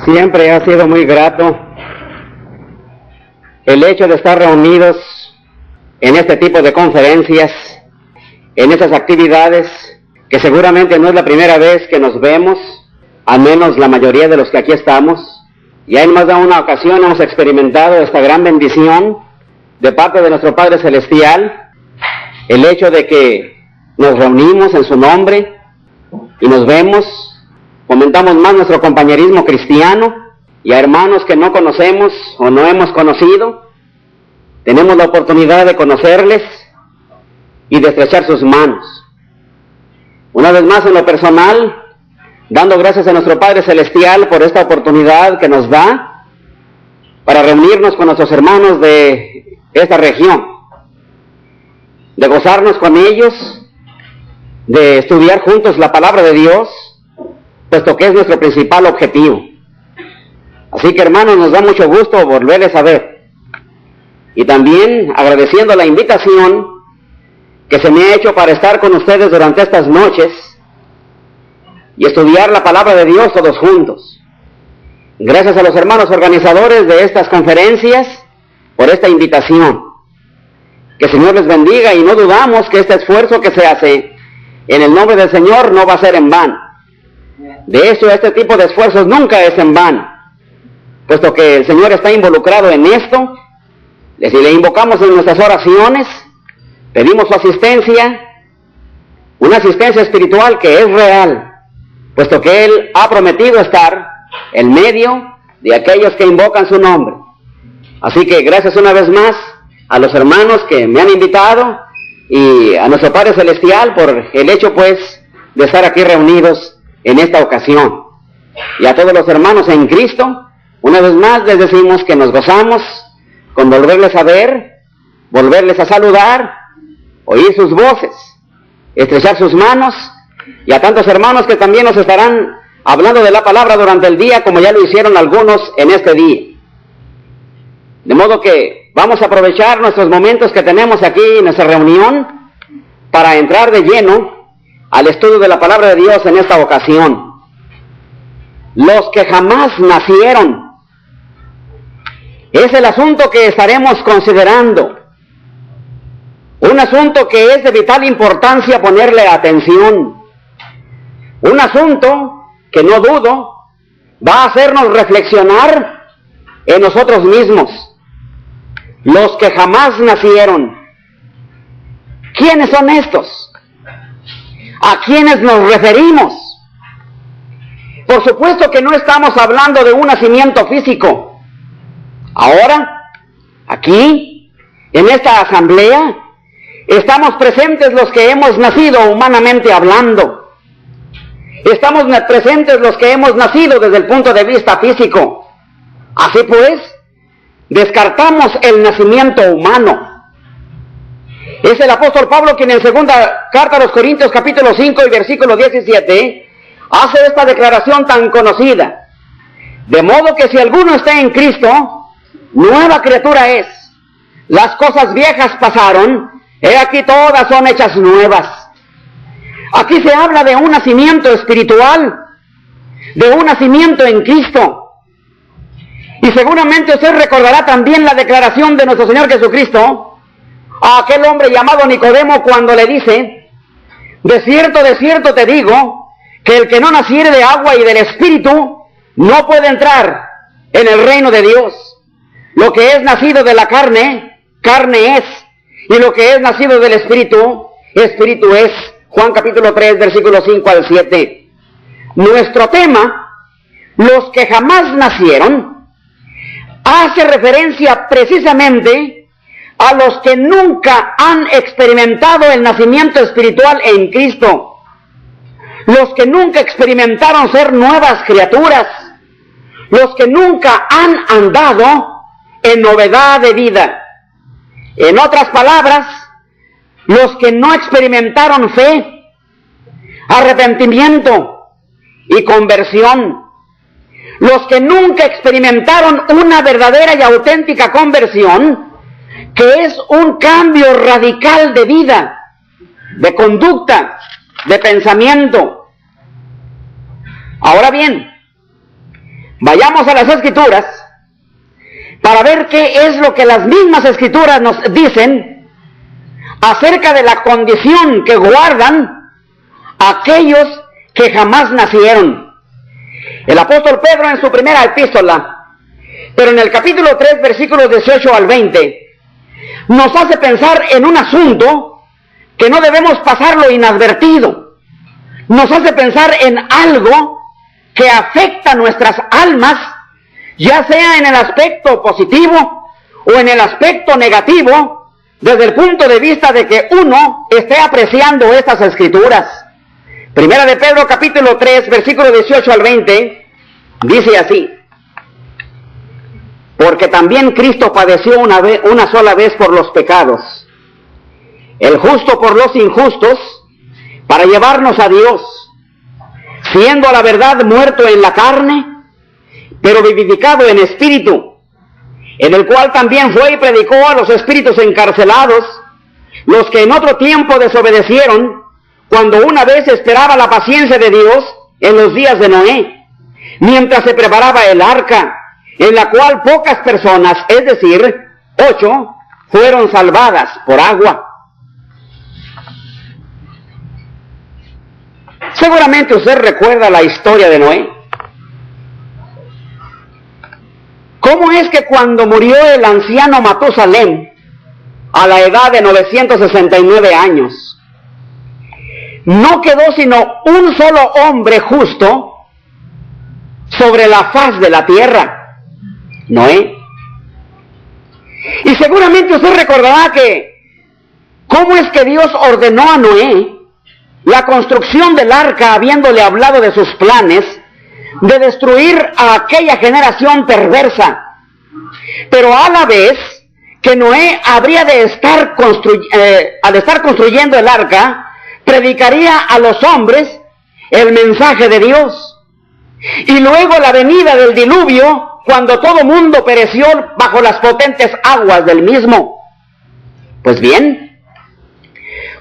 Siempre ha sido muy grato el hecho de estar reunidos en este tipo de conferencias, en esas actividades, que seguramente no es la primera vez que nos vemos, al menos la mayoría de los que aquí estamos. Ya en más de una ocasión hemos experimentado esta gran bendición de parte de nuestro Padre Celestial, el hecho de que nos reunimos en su nombre y nos vemos, fomentamos más nuestro compañerismo cristiano, y a hermanos que no conocemos o no hemos conocido, tenemos la oportunidad de conocerles y de estrechar sus manos. Una vez más, en lo personal, dando gracias a nuestro Padre Celestial por esta oportunidad que nos da para reunirnos con nuestros hermanos de esta región, de gozarnos con ellos, de estudiar juntos la palabra de Dios, puesto que es nuestro principal objetivo. Así que, hermanos, nos da mucho gusto volverles a ver. Y también agradeciendo la invitación que se me ha hecho para estar con ustedes durante estas noches y estudiar la palabra de Dios todos juntos. Gracias a los hermanos organizadores de estas conferencias por esta invitación. Que el Señor les bendiga, y no dudamos que este esfuerzo que se hace en el nombre del Señor no va a ser en vano. De hecho, este tipo de esfuerzos nunca es en vano, puesto que el Señor está involucrado en esto. Si le invocamos en nuestras oraciones, pedimos su asistencia, una asistencia espiritual que es real, puesto que Él ha prometido estar en medio de aquellos que invocan su nombre. Así que gracias una vez más a los hermanos que me han invitado y a nuestro Padre Celestial por el hecho, pues, de estar aquí reunidos en esta ocasión. Y a todos los hermanos en Cristo, una vez más les decimos que nos gozamos con volverles a ver, volverles a saludar, oír sus voces, estrechar sus manos, y a tantos hermanos que también nos estarán hablando de la palabra durante el día, como ya lo hicieron algunos en este día. De modo que vamos a aprovechar nuestros momentos que tenemos aquí en nuestra reunión para entrar de lleno al estudio de la palabra de Dios en esta ocasión. Los que jamás nacieron es el asunto que estaremos considerando. Un asunto que es de vital importancia ponerle atención. Un asunto que no dudo va a hacernos reflexionar en nosotros mismos. Los que jamás nacieron. ¿Quiénes son estos? ¿A quiénes nos referimos? Por supuesto que no estamos hablando de un nacimiento físico. Ahora, aquí, en esta asamblea, estamos presentes los que hemos nacido humanamente hablando. Estamos presentes los que hemos nacido desde el punto de vista físico. Así pues, descartamos el nacimiento humano. Es el apóstol Pablo quien en segunda carta a los Corintios capítulo 5 y versículo 17 hace esta declaración tan conocida. De modo que si alguno está en Cristo, nueva criatura es. Las cosas viejas pasaron, he aquí todas son hechas nuevas. Aquí se habla de un nacimiento espiritual, de un nacimiento en Cristo. Y seguramente usted recordará también la declaración de nuestro Señor Jesucristo a aquel hombre llamado Nicodemo cuando le dice: de cierto te digo, que el que no naciere de agua y del Espíritu no puede entrar en el reino de Dios. Lo que es nacido de la carne, carne es, y lo que es nacido del Espíritu, Espíritu es. Juan capítulo 3, versículos 5 al 7. Nuestro tema, los que jamás nacieron, hace referencia precisamente a los que nunca han experimentado el nacimiento espiritual en Cristo, los que nunca experimentaron ser nuevas criaturas, los que nunca han andado en novedad de vida. En otras palabras, los que no experimentaron fe, arrepentimiento y conversión, los que nunca experimentaron una verdadera y auténtica conversión, que es un cambio radical de vida, de conducta, de pensamiento. Ahora bien, Vayamos a las Escrituras para ver qué es lo que las mismas Escrituras nos dicen acerca de la condición que guardan aquellos que jamás nacieron. El apóstol Pedro en su primera epístola, pero en el capítulo 3, versículos 18 al 20, nos hace pensar en un asunto que no debemos pasarlo inadvertido. Nos hace pensar en algo que afecta nuestras almas, ya sea en el aspecto positivo o en el aspecto negativo, desde el punto de vista de que uno esté apreciando estas Escrituras. Primera de Pedro, capítulo 3, versículo 18 al 20, dice así: porque también Cristo padeció una sola vez por los pecados, el justo por los injustos, para llevarnos a Dios, siendo a la verdad muerto en la carne, pero vivificado en espíritu, en el cual también fue y predicó a los espíritus encarcelados, los que en otro tiempo desobedecieron, cuando una vez esperaba la paciencia de Dios en los días de Noé, mientras se preparaba el arca, en la cual pocas personas, es decir, 8, fueron salvadas por agua. Seguramente usted recuerda la historia de Noé. ¿Cómo es que cuando murió el anciano Matusalén, a la edad de 969 años, no quedó sino un solo hombre justo sobre la faz de la tierra? Noé. Y seguramente usted recordará que cómo es que Dios ordenó a Noé la construcción del arca, habiéndole hablado de sus planes de destruir a aquella generación perversa, pero a la vez que Noé habría de estar al estar construyendo el arca, predicaría a los hombres el mensaje de Dios. Y luego la venida del diluvio, cuando todo mundo pereció bajo las potentes aguas del mismo. Pues bien,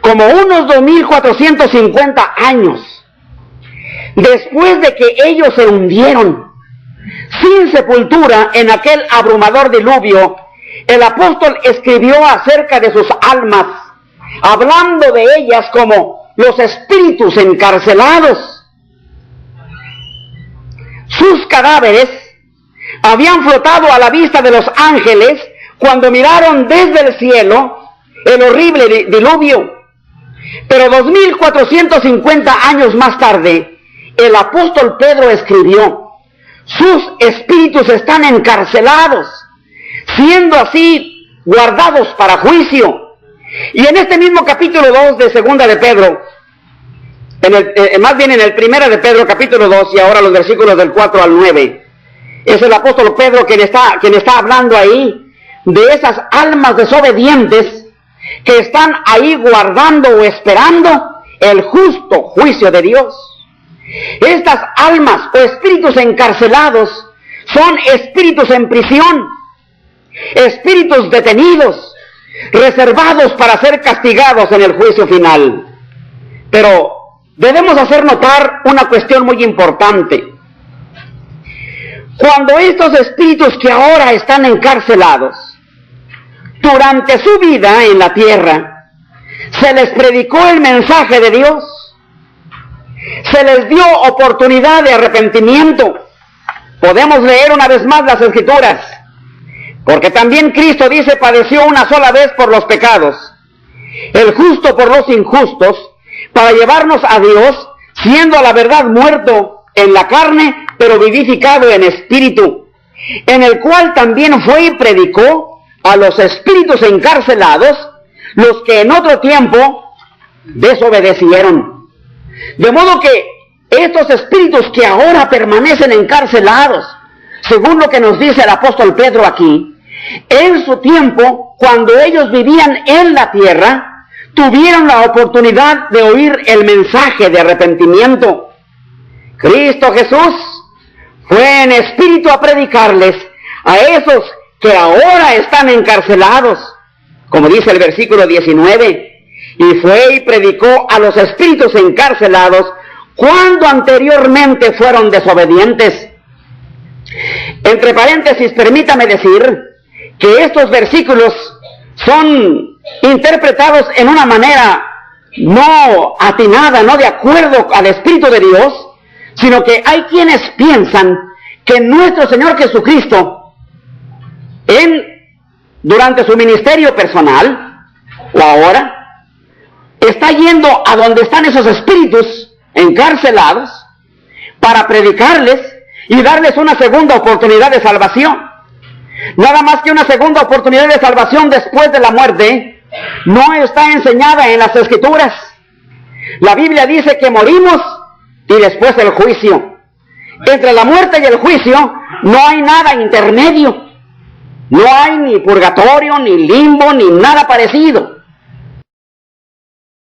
como unos 2450 años después de que ellos se hundieron sin sepultura en aquel abrumador diluvio, el apóstol escribió acerca de sus almas, hablando de ellas como los espíritus encarcelados. Sus cadáveres habían flotado a la vista de los ángeles cuando miraron desde el cielo el horrible diluvio. Pero 2450 años más tarde, el apóstol Pedro escribió: sus espíritus están encarcelados, siendo así guardados para juicio. Y en este mismo capítulo 2 de segunda de Pedro, más bien en el primera de Pedro capítulo 2, y ahora los versículos del 4 al 9, es el apóstol Pedro quien está hablando ahí de esas almas desobedientes que están ahí guardando o esperando el justo juicio de Dios. Estas almas o espíritus encarcelados son espíritus en prisión, espíritus detenidos, reservados para ser castigados en el juicio final. Pero debemos hacer notar una cuestión muy importante. Cuando estos espíritus que ahora están encarcelados, durante su vida en la tierra, se les predicó el mensaje de Dios, se les dio oportunidad de arrepentimiento. Podemos leer una vez más las Escrituras, porque también Cristo dice: padeció una sola vez por los pecados, el justo por los injustos, para llevarnos a Dios, siendo a la verdad muerto en la carne, pero vivificado en espíritu, en el cual también fue y predicó a los espíritus encarcelados, los que en otro tiempo desobedecieron. De modo que estos espíritus que ahora permanecen encarcelados, según lo que nos dice el apóstol Pedro aquí, en su tiempo, cuando ellos vivían en la tierra, tuvieron la oportunidad de oír el mensaje de arrepentimiento. Cristo Jesús fue en espíritu a predicarles a esos que ahora están encarcelados, como dice el versículo 19, y fue y predicó a los espíritus encarcelados cuando anteriormente fueron desobedientes. Entre paréntesis, permítame decir que estos versículos son interpretados en una manera no atinada, no de acuerdo al Espíritu de Dios, sino que hay quienes piensan que nuestro Señor Jesucristo, durante su ministerio personal, o ahora, está yendo a donde están esos espíritus encarcelados para predicarles y darles una segunda oportunidad de salvación. Nada más que una segunda oportunidad de salvación después de la muerte no está enseñada en las Escrituras. La Biblia dice que morimos y después el juicio. Entre la muerte y el juicio no hay nada intermedio. No hay ni purgatorio, ni limbo, ni nada parecido.